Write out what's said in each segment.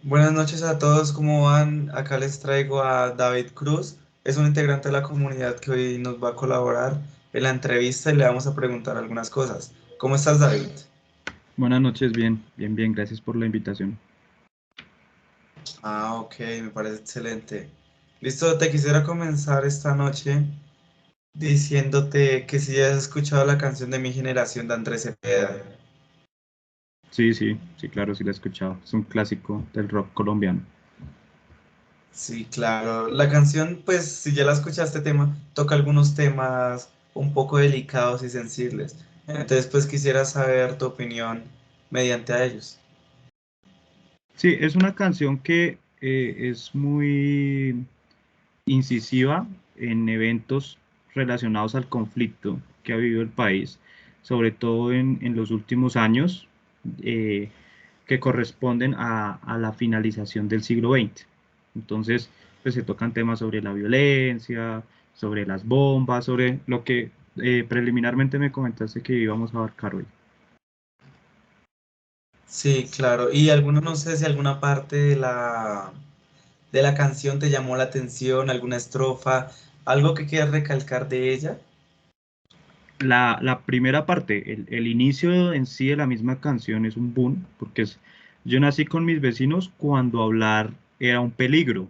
Buenas noches a todos, ¿cómo van? Acá les traigo a David Cruz, es un integrante de la comunidad que hoy nos va a colaborar en la entrevista y le vamos a preguntar algunas cosas. ¿Cómo estás, David? Buenas noches, bien, bien, bien, gracias por la invitación. Ah, ok, me parece excelente. Listo, te quisiera comenzar esta noche diciéndote que si has escuchado la canción de Mi Generación de Andrés Cepeda. Sí, sí, sí, claro, sí la he escuchado. Es un clásico del rock colombiano. Sí, claro. La canción, pues, si ya la escuchaste tema, toca algunos temas un poco delicados y sensibles. Entonces, pues, quisiera saber tu opinión mediante a ellos. Sí, es una canción que es muy incisiva en eventos relacionados al conflicto que ha vivido el país, sobre todo en los últimos años, eh, que corresponden a la finalización del siglo XX. Entonces, pues se tocan temas sobre la violencia, sobre las bombas, sobre lo que preliminarmente me comentaste que íbamos a abarcar hoy. Sí, claro. Y alguno, no sé si alguna parte de la canción te llamó la atención, alguna estrofa, algo que quieras recalcar de ella. La primera parte, el inicio en sí de la misma canción es un boom, porque yo nací con mis vecinos cuando hablar era un peligro.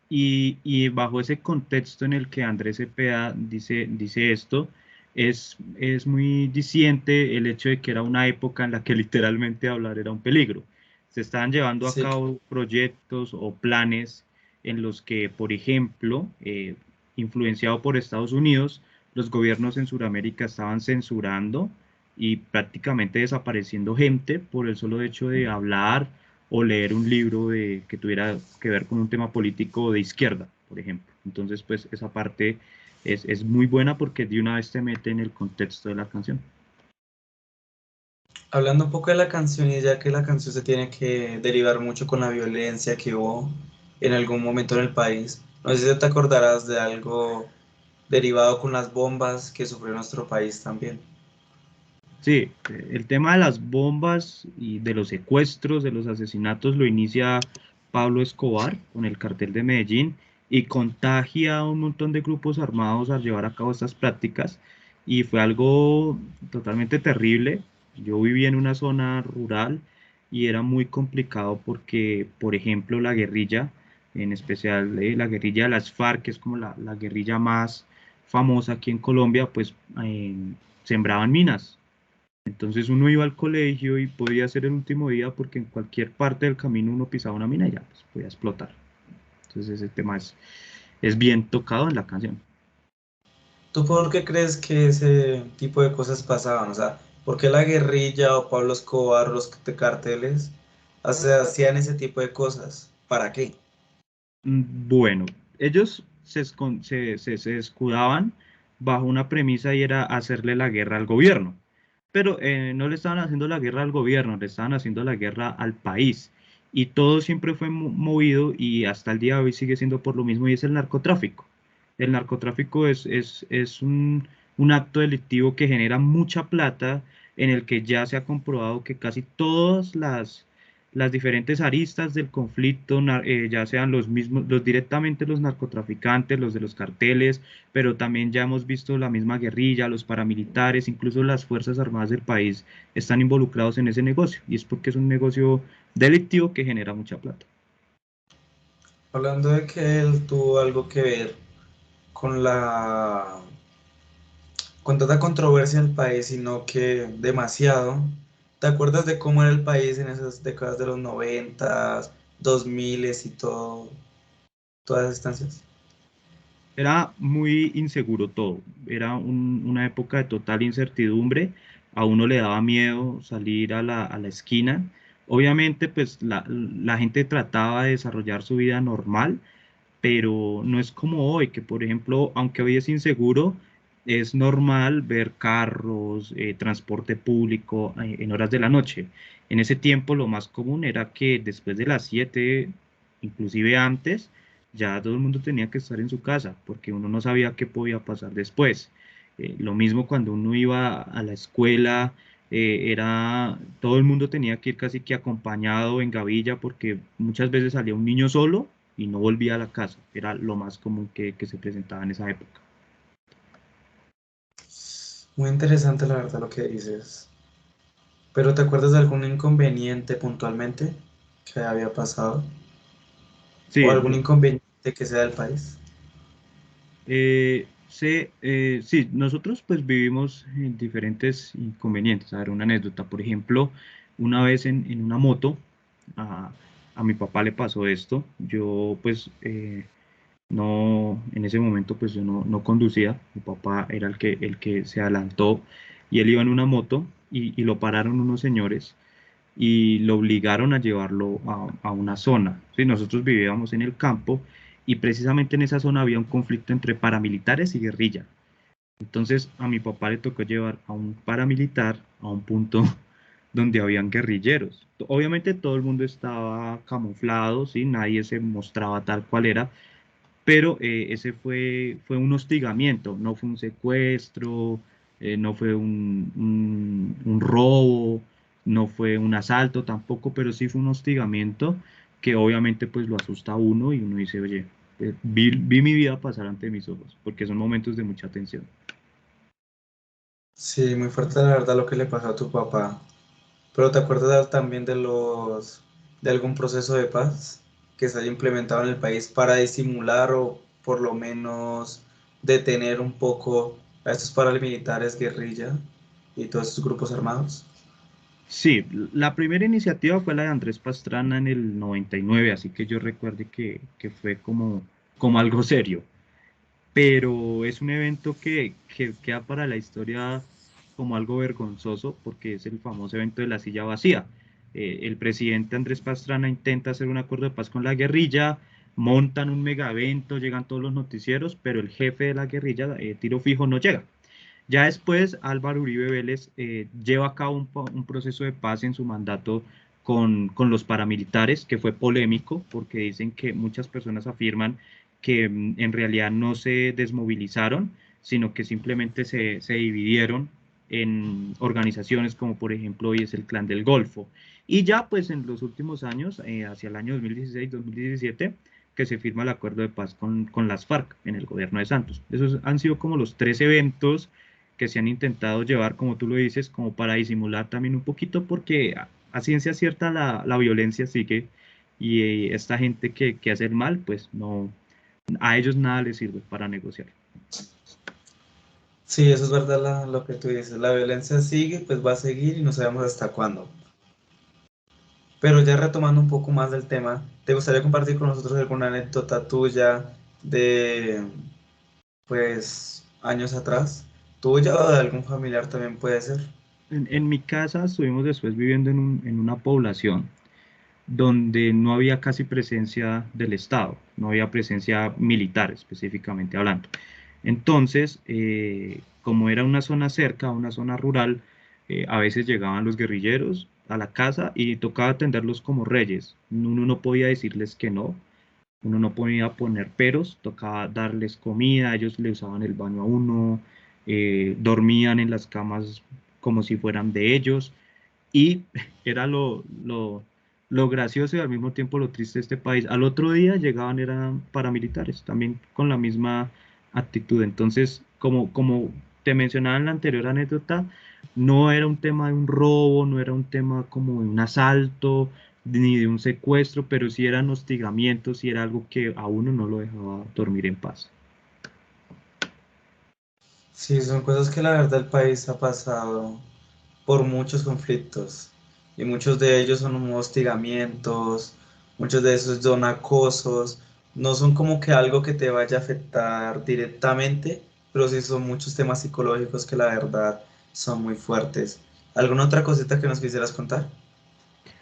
Y bajo ese contexto en el que Andrés Cepeda dice esto, es muy diciente el hecho de que era una época en la que literalmente hablar era un peligro. Se estaban llevando a Sí, cabo proyectos o planes en los que, por ejemplo, influenciado por Estados Unidos, los gobiernos en Sudamérica estaban censurando y prácticamente desapareciendo gente por el solo hecho de hablar o leer un libro que tuviera que ver con un tema político de izquierda, por ejemplo. Entonces, pues esa parte es muy buena porque de una vez te mete en el contexto de la canción. hablando un poco de la canción y ya que la canción se tiene que derivar mucho con la violencia que hubo en algún momento en el país, no sé si te acordarás de algo derivado con las bombas que sufrió nuestro país también. Sí, el tema de las bombas y de los secuestros, de los asesinatos, lo inicia Pablo Escobar con el cartel de Medellín y contagia a un montón de grupos armados a llevar a cabo estas prácticas y fue algo totalmente terrible. Yo vivía en una zona rural y era muy complicado porque, por ejemplo, la guerrilla, en especial la guerrilla de las FARC, que es como la guerrilla más famosa aquí en Colombia, pues sembraban minas. Entonces uno iba al colegio y podía ser el último día porque en cualquier parte del camino uno pisaba una mina y ya pues, podía explotar. Entonces ese tema es bien tocado en la canción. ¿Tú por qué crees que ese tipo de cosas pasaban? O sea, ¿por qué la guerrilla o Pablo Escobar, los carteles, hacían ese tipo de cosas? ¿Para qué? Bueno, ellos se escudaban bajo una premisa y era hacerle la guerra al gobierno. Pero no le estaban haciendo la guerra al gobierno, le estaban haciendo la guerra al país. Y todo siempre fue movido y hasta el día de hoy sigue siendo por lo mismo y es el narcotráfico. El narcotráfico es un acto delictivo que genera mucha plata, en el que ya se ha comprobado que casi todas las diferentes aristas del conflicto, ya sean los mismos, directamente los narcotraficantes, los de los carteles, pero también ya hemos visto la misma guerrilla, los paramilitares, incluso las Fuerzas Armadas del país están involucrados en ese negocio, y es porque es un negocio delictivo que genera mucha plata. Hablando de que él tuvo algo que ver con con tanta controversia en el país, sino que demasiado. ¿Te acuerdas de cómo era el país en esas décadas de los 90, 2000 y todas esas instancias? Era muy inseguro todo, era una época de total incertidumbre, a uno le daba miedo salir a la esquina. Obviamente, pues la gente trataba de desarrollar su vida normal, pero no es como hoy, que por ejemplo, aunque hoy es inseguro, es normal ver carros, transporte público en horas de la noche. En ese tiempo lo más común era que después de las 7, inclusive antes, ya todo el mundo tenía que estar en su casa, porque uno no sabía qué podía pasar después. Lo mismo cuando uno iba a la escuela, todo el mundo tenía que ir casi que acompañado en gavilla porque muchas veces salía un niño solo y no volvía a la casa. Era lo más común que se presentaba en esa época. Muy interesante la verdad lo que dices. ¿Pero te acuerdas de algún inconveniente puntualmente que había pasado? ¿O Sí, algún inconveniente que sea del país? sí, nosotros pues vivimos en diferentes inconvenientes. A ver, una anécdota, por ejemplo, una vez en una moto, a, a mi papá le pasó esto. Yo pues no, en ese momento pues yo no conducía, mi papá era el que se adelantó y él iba en una moto y lo pararon unos señores y lo obligaron a llevarlo a una zona. Sí, nosotros vivíamos en el campo y precisamente en esa zona había un conflicto entre paramilitares y guerrilla. Entonces a mi papá le tocó llevar a un paramilitar a un punto donde habían guerrilleros. Obviamente todo el mundo estaba camuflado, ¿sí? Nadie se mostraba tal cual era, pero ese fue un hostigamiento, no fue un secuestro, no fue un robo, no fue un asalto tampoco, pero sí fue un hostigamiento que obviamente pues lo asusta a uno y uno dice, oye, vi mi vida pasar ante mis ojos, porque son momentos de mucha tensión. Sí, muy fuerte la verdad lo que le pasó a tu papá. Pero ¿te acuerdas también de algún proceso de paz que se haya implementado en el país para disimular o por lo menos detener un poco a estos paramilitares, guerrilla y todos estos grupos armados? Sí, la primera iniciativa fue la de Andrés Pastrana en el 99, así que yo recuerdo que fue como algo serio. Pero es un evento que queda para la historia como algo vergonzoso porque es el famoso evento de la silla vacía. El presidente Andrés Pastrana intenta hacer un acuerdo de paz con la guerrilla, montan un mega evento, llegan todos los noticieros, pero el jefe de la guerrilla, Tiro Fijo, no llega. Ya después Álvaro Uribe Vélez lleva a cabo un proceso de paz en su mandato con los paramilitares, que fue polémico porque dicen que muchas personas afirman que en realidad no se desmovilizaron, sino que simplemente se dividieron en organizaciones como por ejemplo hoy es el Clan del Golfo. Y ya pues en los últimos años, hacia el año 2016-2017, que se firma el acuerdo de paz con las FARC en el gobierno de Santos. Esos han sido como los tres eventos que se han intentado llevar, como tú lo dices, como para disimular también un poquito, porque a ciencia cierta la violencia sigue y esta gente que hace el mal, pues no, a ellos nada les sirve para negociar. Sí, eso es verdad lo que tú dices. La violencia sigue, pues va a seguir y no sabemos hasta cuándo. Pero ya retomando un poco más del tema, ¿te gustaría compartir con nosotros alguna anécdota tuya de, pues, años atrás? ¿Tuya o de algún familiar también puede ser? En mi casa estuvimos después viviendo en una población donde no había casi presencia del Estado, no había presencia militar específicamente hablando. Entonces, como era una zona cerca, una zona rural, a veces llegaban los guerrilleros a la casa y tocaba atenderlos como reyes. Uno no podía decirles que no, uno no podía poner peros, tocaba darles comida, ellos le usaban el baño a uno, dormían en las camas como si fueran de ellos. Y era lo gracioso y al mismo tiempo lo triste de este país. Al otro día llegaban, eran paramilitares, también con la misma actitud. Entonces, como te mencionaba en la anterior anécdota, no era un tema de un robo, no era un tema como de un asalto, ni de un secuestro, pero sí eran hostigamientos y era algo que a uno no lo dejaba dormir en paz. Sí, son cosas que la verdad el país ha pasado por muchos conflictos y muchos de ellos son hostigamientos, muchos de esos son acosos, no son como que algo que te vaya a afectar directamente, pero sí son muchos temas psicológicos que la verdad son muy fuertes. ¿Alguna otra cosita que nos quisieras contar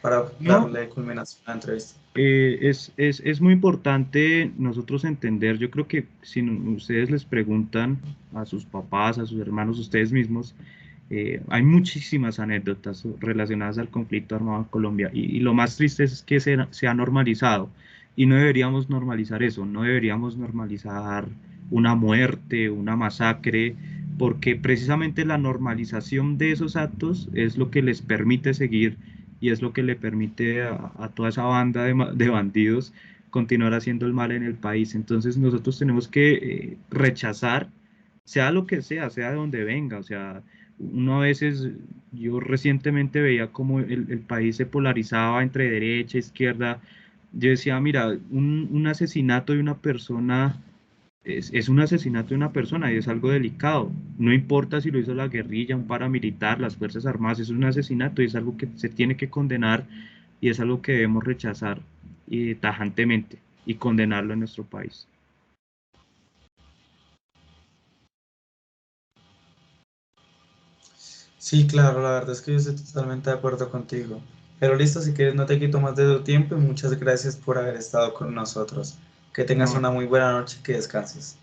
para No, darle culminación a la entrevista? es muy importante nosotros entender, yo creo que si ustedes les preguntan a sus papás, a sus hermanos, ustedes mismos, hay muchísimas anécdotas relacionadas al conflicto armado en Colombia y lo más triste es que se ha normalizado y no deberíamos normalizar eso, no deberíamos normalizar una muerte, una masacre, porque precisamente la normalización de esos actos es lo que les permite seguir y es lo que le permite a toda esa banda de bandidos continuar haciendo el mal en el país. Entonces nosotros tenemos que rechazar, sea lo que sea de donde venga, o sea, uno a veces, yo recientemente veía como el país se polarizaba entre derecha, izquierda. Yo decía, mira, un asesinato de una persona es un asesinato de una persona y es algo delicado. No importa si lo hizo la guerrilla, un paramilitar, las Fuerzas Armadas, es un asesinato y es algo que se tiene que condenar y es algo que debemos rechazar tajantemente y condenarlo en nuestro país. Sí, claro, la verdad es que yo estoy totalmente de acuerdo contigo. Pero listo, si quieres no te quito más de tu tiempo y muchas gracias por haber estado con nosotros. Que tengas No, una muy buena noche, que descanses.